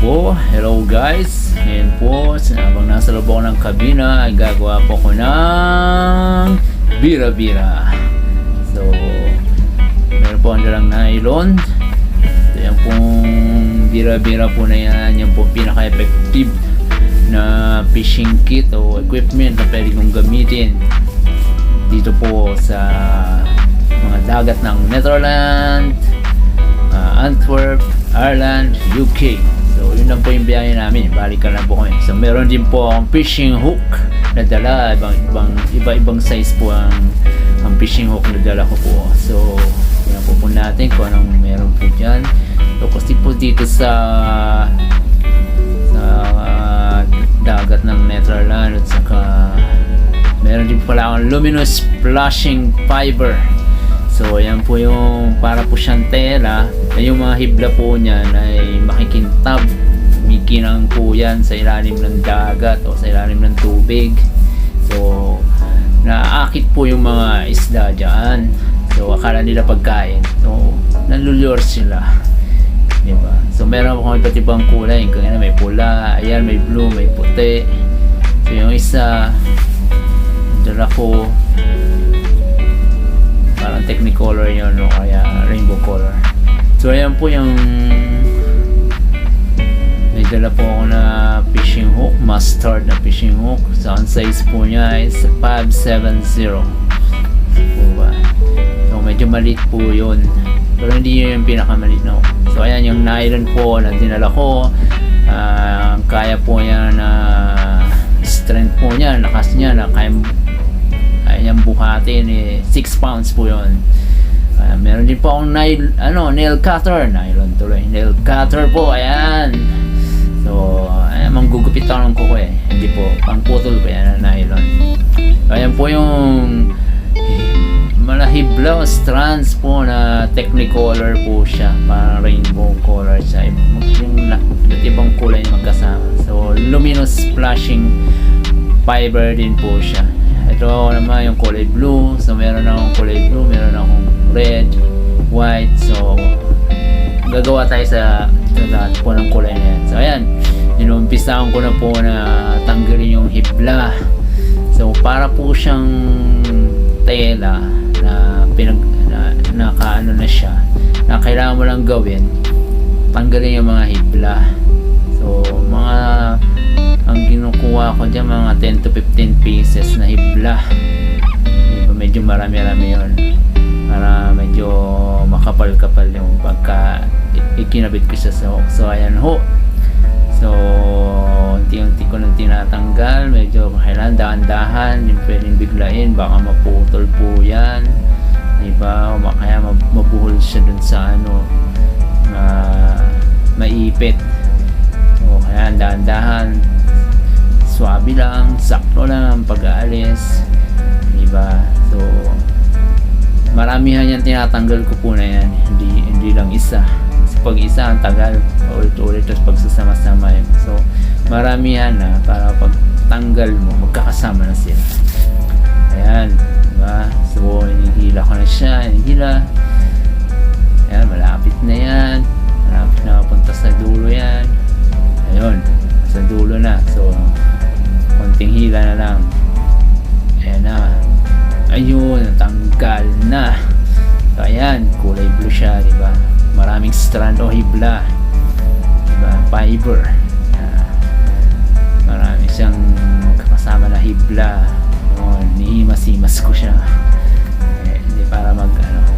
po, hello guys. Ngayon po, habang nasa loob ako ng kabina ay gagawa po ko ng bira-bira. So, meron po ang dalang nylon. So, yan pong bira-bira po na yan. Yan po pinaka-effective na fishing kit o equipment na pwede kong gamitin dito po sa mga dagat ng Netherlands, Antwerp, Ireland, UK. So yun lang po yung biyahe namin, balikan lang po kami. So meron din po akong fishing hook na dala, iba-ibang size po ang fishing hook na dala ko po. So yun po natin kung anong meron po dyan. So kasi po dito sa dagat ng Netherlands at saka meron din pala akong luminous flashing fiber. So ayan po yung para po siyang tela, yung mga hibla po niyan ay makikintab, mikinang po yan sa ilalim ng dagat o sa ilalim ng tubig. So naaakit po yung mga isda dyan. So akala nila pagkain, so nalulure sila, diba? So meron po iba't ibang kulay, kaya may pula, ayan, may blue, may puti. So yung isa dala ko parang technicolor yun o kaya rainbow color. So ayan po yung may dala po ako na fishing hook, mustard na fishing hook. So ang size po niya is 570. So medyo maliit po yun, pero hindi yun yung pinakamaliit na hook. So ayan yung nylon po na dinala ko. Kaya po niya na strength po niya, lakas niya na kaya yung buhatin 6 pounds po yun. Meron din po akong nail cutter, nylon tuloy, nail cutter po, ayan. So ayan, manggugupit ako ng kuko hindi po, pang putol po yan na nylon. So ayan po yung malahibla strands po na technicolor po siya, parang rainbow color siya, yung ibang kulay na magkasama. So luminous flashing fiber din po siya. Ito naman yung kulay blue. So meron akong kulay blue, meron akong red, white. So gagawa tayo sa lahat po ng kulay na yan. So ayan, inumpisahan ko na po na tanggalin yung hibla. So para po siyang tela na nakaano na siya, na kailangan mo lang gawin, tanggalin yung mga hibla. So mga ang kinukuha ko dyan mga 10 to 15 pieces na hibla. Medyo marami-rami yun para medyo makapal-kapal yung pagka ikinabit ko siya sa hook. So ayan ho. So unti-unti ko nang tinatanggal, medyo kailangan dahan-dahan, yung pwedeng biglain, baka maputol po yan, diba? O kaya mabuhol siya dun sa maipit. So kaya dahan-dahan, swabe lang, sakto lang pag-aalis, diba? So maramihan yan tinatanggal ko po na yan, hindi lang isa. Kasi pag isa ang tagal, ulit-ulit, tapos pagsasama-sama yun. So maramihan na para pag tanggal mo magkakasama na sila. Ayan, diba? So hinihila ko na siya, hinihila. Ayan, malapit na yan, malapit na papunta sa dulo yan. Ayun, sa dulo na. So konting hila na lang. Ayan na. Ayun, natanggal na. So ayan, kulay blue siya, diba? Maraming strand o hibla, diba? Fiber. Marami siyang kasama na hibla. Nihimas-himas ko siya. Hindi para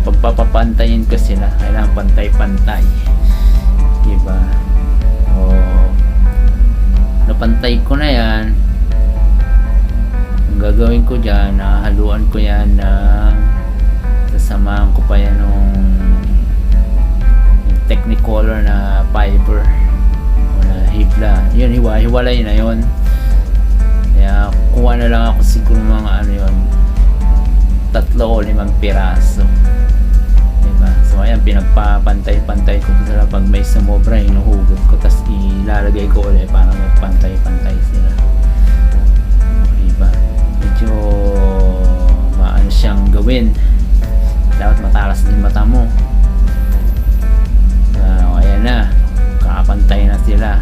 pagpapapantayin ko sila, kailangan pantay-pantay, diba? O napantay ko na yan. Ang gagawin ko dyan, haluan ko yan ng sasamahan ko pa yan yung technicolor na fiber o na hibla. Yun, hiwalay na yun. Kaya kuha na lang ako siguro mga 3 o 5 piraso, diba? So ayan, pinagpapantay-pantay ko sila. Pag may sumobra, hinuhugot ko, tas ilalagay ko ulit para magpantay-pantay sila, diba? Medyo maano siyang gawin, dapat matalas din mata mo. Ayan na, kakapantay na sila.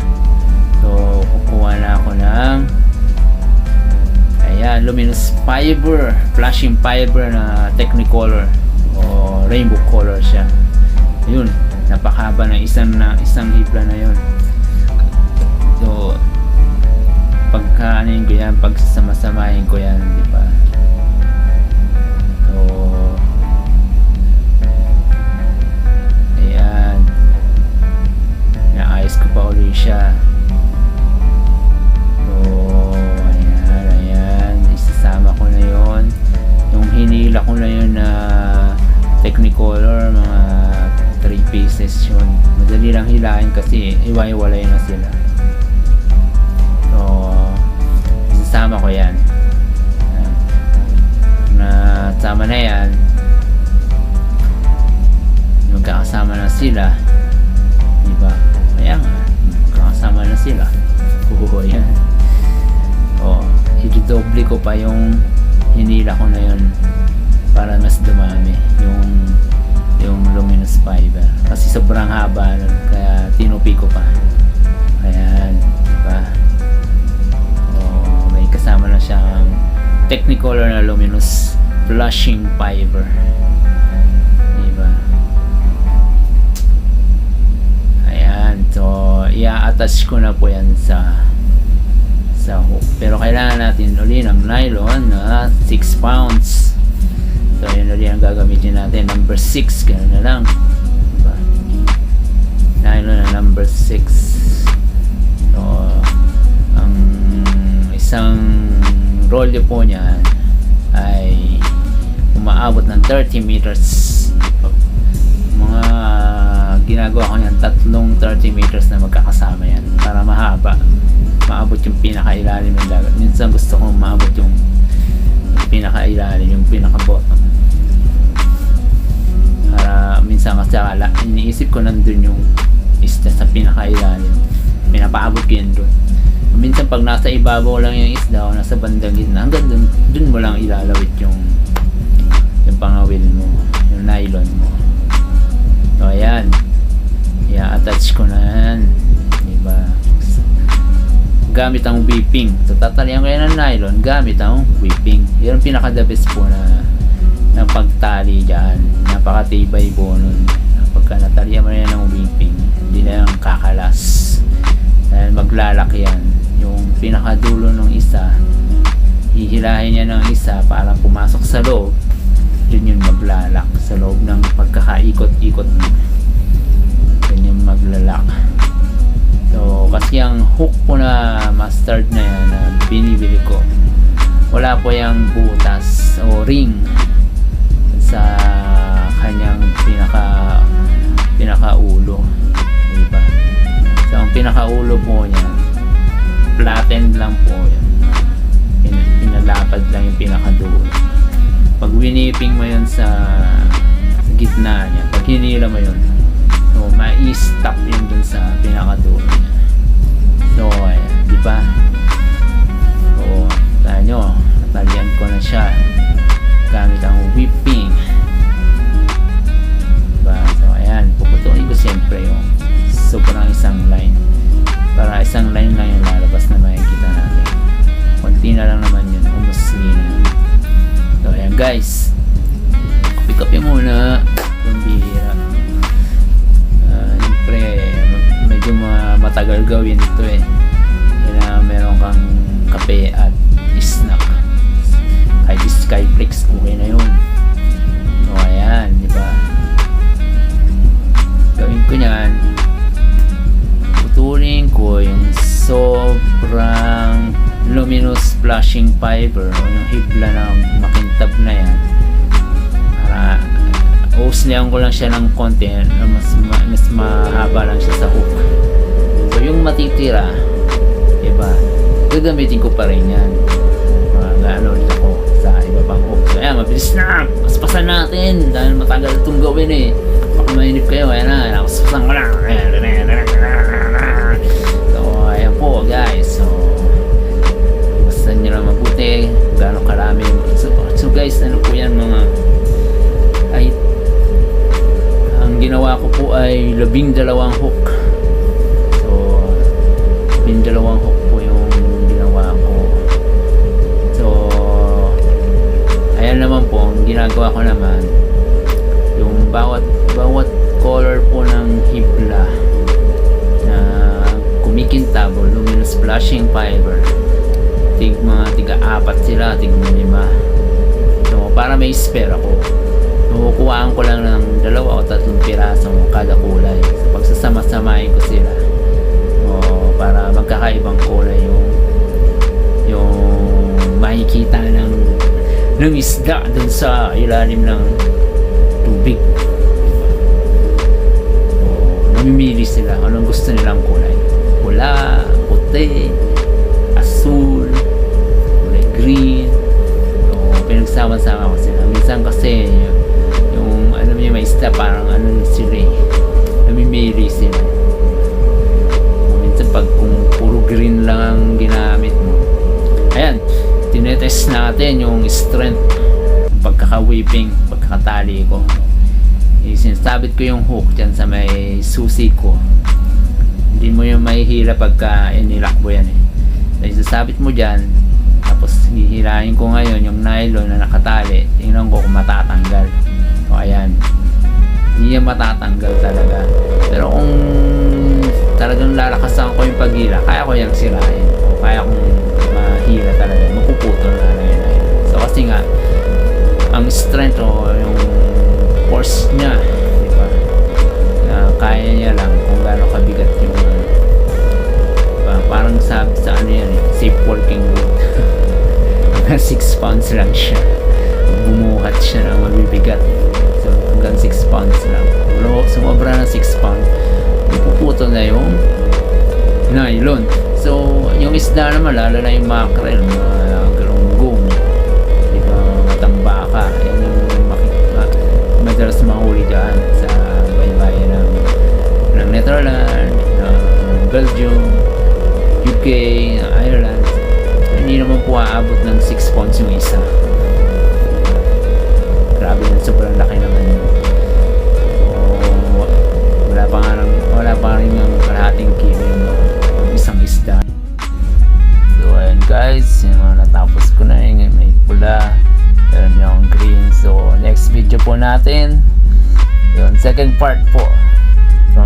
fiber, flashing fiber na Technicolor o rainbow color siya. Yun, napakahaba ng isang hibla na yun. So pagkaanin ko yan, pagsasama-samahin ko yan, di ba? So ayan, naayos ko pa ulit siya. So ayan, isasama ko na yon, yung hinila ko na yun na Technicolor, mga 3 pieces yun. Madali lang hilahin kasi iwa-iwalay na sila. So isasama ko yan. Nasama na yan, yung kakasama na sila, diba? Kaya nga, kakasama na sila. Yan. I-doble ko pa yung hinila ko na yun para mas dumami yung luminous fiber kasi sobrang haba nun, kaya tinupi ko pa. Ayan, diba? May kasama na siyang Technicolor na luminous flashing fiber, diba? Ayan, so i-attach ko na po yan sa hook, pero kailangan natin uli ng nylon na 6 pounds. So yun uli ang gagamitin natin, number 6, gano'n na lang, diba? Nylon na number 6. So ang isang rolyo po niyan ay umaabot ng 30 meters. Mga ginagawa ko niyan, tatlong 30 meters na magkakasama yan para maabot yung pinakailalim ng dagat. Minsan gusto kong maabot yung pinakailalim, yung pinaka-bottom, para minsan kasi iniisip ko nandun yung isda sa pinakailalim, pinapaabot ko yun dun. Minsan pag nasa ibabaw lang yung isda o nasa bandang gitna, hanggang dun mo lang ilalawit yung pangawil mo, yung nylon mo. So ayan, i-attach ko na yan, diba? Gamit ang whipping. So tatalian ko yan ng nylon gamit ang whipping. Yan ang pinaka the best po na pagtali dyan. Napakatibay po nun. Pagka natalian mo na yan ng whipping, hindi na yung kakalas. Dahil maglalak yan. Yung pinakadulo ng isa, hihilahin niya ng isa para pumasok sa loob. Yun yung maglalak sa loob ng pagkakaikot-ikot mo. Yun yung maglalak. So kasi ang hook po na mustard na yan na binibili ko, wala po yung butas o ring sa kanyang pinakaulo, diba? So ang pinakaulo po niya flattened lang po yan, pinalapad lang yung pinakadulo. Pag winiping mo yun sa gitna niya, pag hinila mo yun, so ma-stop yun dun sa pinakadulo niya. So ayan, diba? So tayo nyo, natalian ko na siya gamit ang whipping, diba? So ayan, puputuin ko siyempre yung sobrang isang line, para isang line lang yung lalabas na makikita natin. Konti na lang naman yun, umusli na yun. So ayan guys, kape-kape muna, pambihira. Siyempre medyo matagal gawin ito eh. Kaya meron kang kape at snack. Kahit Skyflix, okay na yun. So ayan, diba? Gawin ko yan, putulin ko yung sobrang luminous flashing fiber o yung hibla na makintab na yan, para uslihan ko lang siya ng konti na mas mahaba lang siya sa hook. So yung matitira, diba, gagamitin ko pa rin yan. Mag-ano ulit ako sa iba pang hook. So ayan, mabilis na, paspasan natin dahil matagal itong gawin eh. Baka mainip kayo, ayan na, nakaspasan ko lang. So ayan po guys, so pasan nyo lang mabuti gano'ng karami. So guys, ano po yan, mga ay ang ginawa ko po ay 12 hook. So 12 hook po yung ginawa ko. So flashing fiber. Tiga-apat sila, tig-5. So, para may spare ako. Kukuhaan ko lang ng 2 o 3 piraso kada kulay. So, pagsasama-samahin ko sila. Para magkakaibang kulay yung makikita ng isda dun sa ilalim ng tubig. Namimili sila anong gusto nilang kulay. Pula, puti, asul, kulay green. Pinagsama-sama ko sila. Minsan kasi yung alam niyo may isda parang sila namimili sila. Minsan pag kung puro green lang ang ginamit mo, ayan, tinetest natin yung strength, pagkaka-whipping, pagkakatali ko. Sinasabit ko yung hook dyan sa may susi ko. Hindi mo yung mahihila pagka inilakbo yan So, isasabit mo dyan, tapos hihilahin ko ngayon yung nylon na nakatali. Tingnan ko kung matatanggal. So, ayan, hindi yan matatanggal talaga. Pero kung talagang lalakasan ko yung paghila, kaya ko yung sirain. O kaya kung mahila talaga, mapuputol na lang yun. So, kasi nga, ang strength o yung force niya, di ba? Kaya niya lang kung gaano kabigat yung diba? Parang sa yan safe working wood. 6 pounds lang siya. Bumuhat siya ng mabibigat. So hanggang 6 pounds lang. Pero sumobra ng 6 pounds, ipuputol na yung nylon. So yung isda naman, lalo na yung mackerel, mga galunggong, diba, matambaka, yan yung madalas mahuli dyan sa baybayin ng Netherlands, Belgium, UK, Ireland. Hindi naman po aabot ng 6 pounds yung isa. Grabe na, sobrang laki naman yun. So, wala pa rin ng kalahating kilo yung isang isda. So ayun guys, yung natapos ko na yung may pula, meron yung green. So next video po natin, yung second part po. So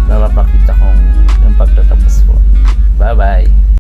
mapapakita kong yung pagtatapos po. Bye bye.